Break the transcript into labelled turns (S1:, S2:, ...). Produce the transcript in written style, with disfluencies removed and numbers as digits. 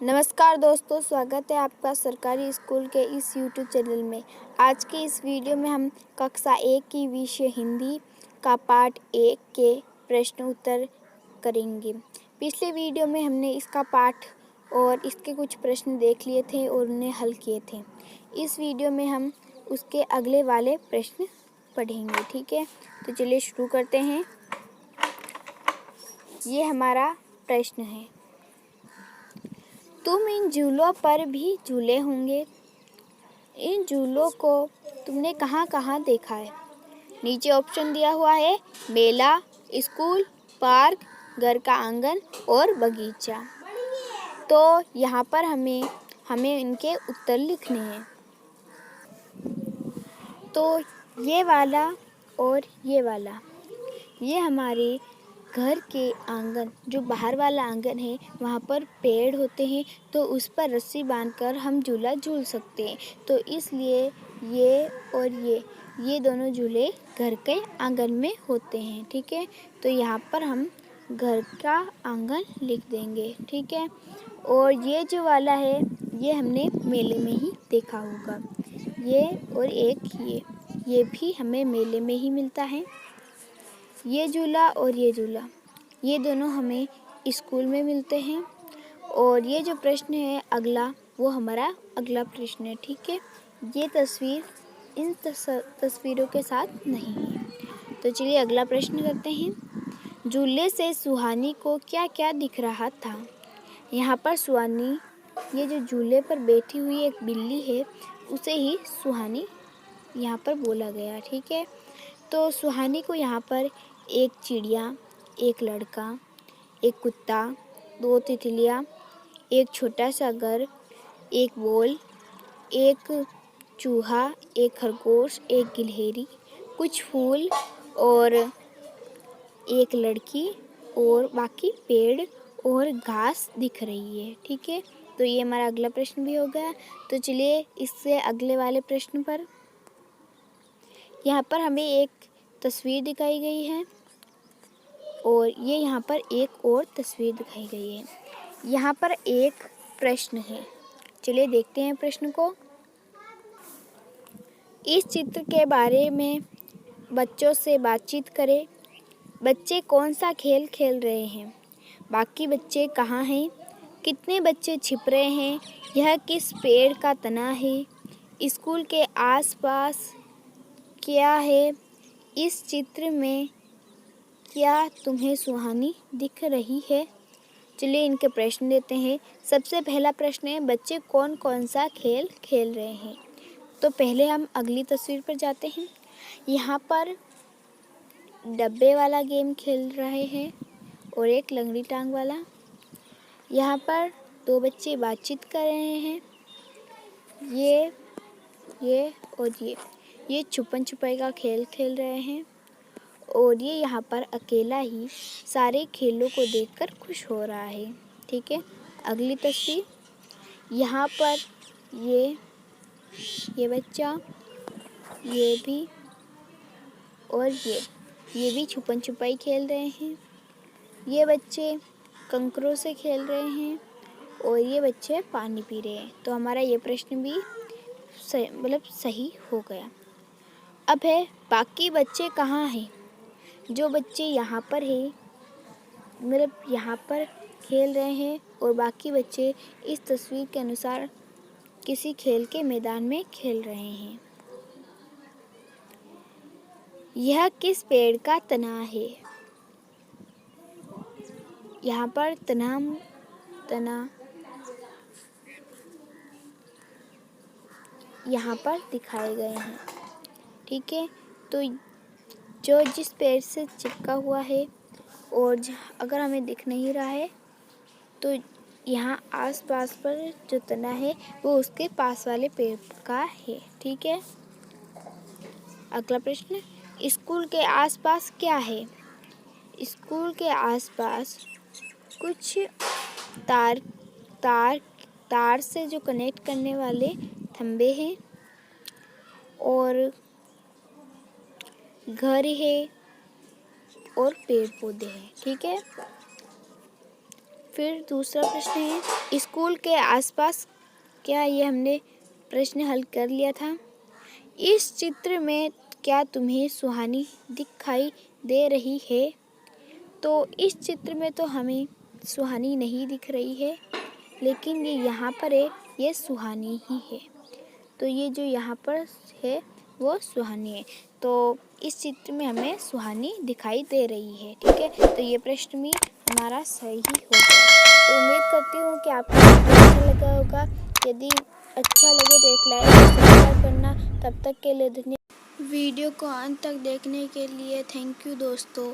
S1: नमस्कार दोस्तों, स्वागत है आपका सरकारी स्कूल के इस YouTube चैनल में। आज के इस वीडियो में हम कक्षा 1 की विषय हिंदी का पाठ 1 के प्रश्न उत्तर करेंगे। पिछले वीडियो में हमने इसका पाठ और इसके कुछ प्रश्न देख लिए थे और उन्हें हल किए थे। इस वीडियो में हम उसके अगले वाले प्रश्न पढ़ेंगे, ठीक है। तो चलिए शुरू करते हैं। ये हमारा प्रश्न है, तुम इन झूलों पर भी झूले होंगे। इन झूलों को तुमने कहाँ कहाँ देखा है? नीचे ऑप्शन दिया हुआ है, मेला, स्कूल, पार्क, घर का आंगन और बगीचा। तो यहाँ पर हमें इनके उत्तर लिखने हैं। तो ये वाला और ये वाला, ये हमारे घर के आंगन, जो बाहर वाला आंगन है, वहाँ पर पेड़ होते हैं, तो उस पर रस्सी बांधकर हम झूला झूल सकते हैं। तो इसलिए ये और ये दोनों झूले घर के आंगन में होते हैं, ठीक है। तो यहाँ पर हम घर का आंगन लिख देंगे, ठीक है। और ये जो वाला है, ये हमने मेले में ही देखा होगा। ये और एक ये भी हमें मेले में ही मिलता है। ये झूला और ये झूला, ये दोनों हमें स्कूल में मिलते हैं। और ये जो प्रश्न है अगला, वो हमारा अगला प्रश्न है, ठीक है। ये तस्वीर इन तस्वीरों के साथ नहीं है। तो चलिए अगला प्रश्न करते हैं। झूले से सुहानी को क्या क्या दिख रहा था? यहाँ पर सुहानी, ये जो झूले पर बैठी हुई एक बिल्ली है, उसे ही सुहानी यहाँ पर बोला गया, ठीक है। तो सुहानी को यहाँ पर एक चिड़िया, एक लड़का, एक कुत्ता, 2 तितलियाँ, एक छोटा सा घर, एक बॉल, एक चूहा, एक खरगोश, एक गिलहरी, कुछ फूल और एक लड़की और बाकी पेड़ और घास दिख रही है, ठीक है। तो ये हमारा अगला प्रश्न भी हो गया। तो चलिए इससे अगले वाले प्रश्न पर। यहाँ पर हमें एक तस्वीर दिखाई गई है और ये यहाँ पर एक और तस्वीर दिखाई गई है। यहाँ पर एक प्रश्न है, चलिए देखते हैं प्रश्न को। इस चित्र के बारे में बच्चों से बातचीत करें। बच्चे कौन सा खेल खेल रहे हैं? बाकी बच्चे कहाँ हैं? कितने बच्चे छिप रहे हैं? यह किस पेड़ का तना है? स्कूल के आसपास क्या है? इस चित्र में क्या तुम्हें सुहानी दिख रही है? चलिए इनके प्रश्न देते हैं। सबसे पहला प्रश्न है, बच्चे कौन कौन सा खेल खेल रहे हैं? तो पहले हम अगली तस्वीर पर जाते हैं। यहाँ पर डब्बे वाला गेम खेल रहे हैं और एक लंगड़ी टांग वाला। यहाँ पर 2 बच्चे बातचीत कर रहे हैं। ये और ये छुपन छुपाई का खेल खेल रहे हैं। और ये यहाँ पर अकेला ही सारे खेलों को देखकर खुश हो रहा है, ठीक है। अगली तस्वीर, यहाँ पर ये बच्चा, ये भी और ये भी छुपन छुपाई खेल रहे हैं। ये बच्चे कंकरों से खेल रहे हैं और ये बच्चे पानी पी रहे हैं। तो हमारा ये प्रश्न भी सही हो गया। अब है, बाकी बच्चे कहाँ हैं? जो बच्चे यहाँ पर है, यहाँ पर खेल रहे हैं और बाकी बच्चे इस तस्वीर के अनुसार किसी खेल के मैदान में खेल रहे हैं। यह किस पेड़ का तना है? यहाँ पर तना यहाँ पर दिखाए गए हैं, ठीक है। तो जो जिस पेड़ से चिपका हुआ है और अगर हमें दिख नहीं रहा है, तो यहाँ आसपास पर जो तना है वो उसके पास वाले पेड़ का है, ठीक है। अगला प्रश्न, स्कूल के आसपास क्या है? स्कूल के आसपास कुछ तार से जो कनेक्ट करने वाले खंबे हैं और घर है और पेड़ पौधे हैं, ठीक है। फिर दूसरा प्रश्न है स्कूल के आसपास। क्या ये हमने प्रश्न हल कर लिया था। इस चित्र में क्या तुम्हें सुहानी दिखाई दे रही है। तो इस चित्र में तो हमें सुहानी नहीं दिख रही है, लेकिन ये यहाँ पर है, ये सुहानी ही है। तो ये जो यहाँ पर है वो सुहानी है। तो इस चित्र में हमें सुहानी दिखाई दे रही है। ठीक है, तो ये प्रश्न भी हमारा सही हो गया। तो उम्मीद करती हूँ कि आपको अच्छा लगा होगा। यदि अच्छा लगे तो एक लाइक और सब्सक्राइब करना। तब तक के लिए धन्यवाद। वीडियो को अंत तक देखने के लिए थैंक यू दोस्तों।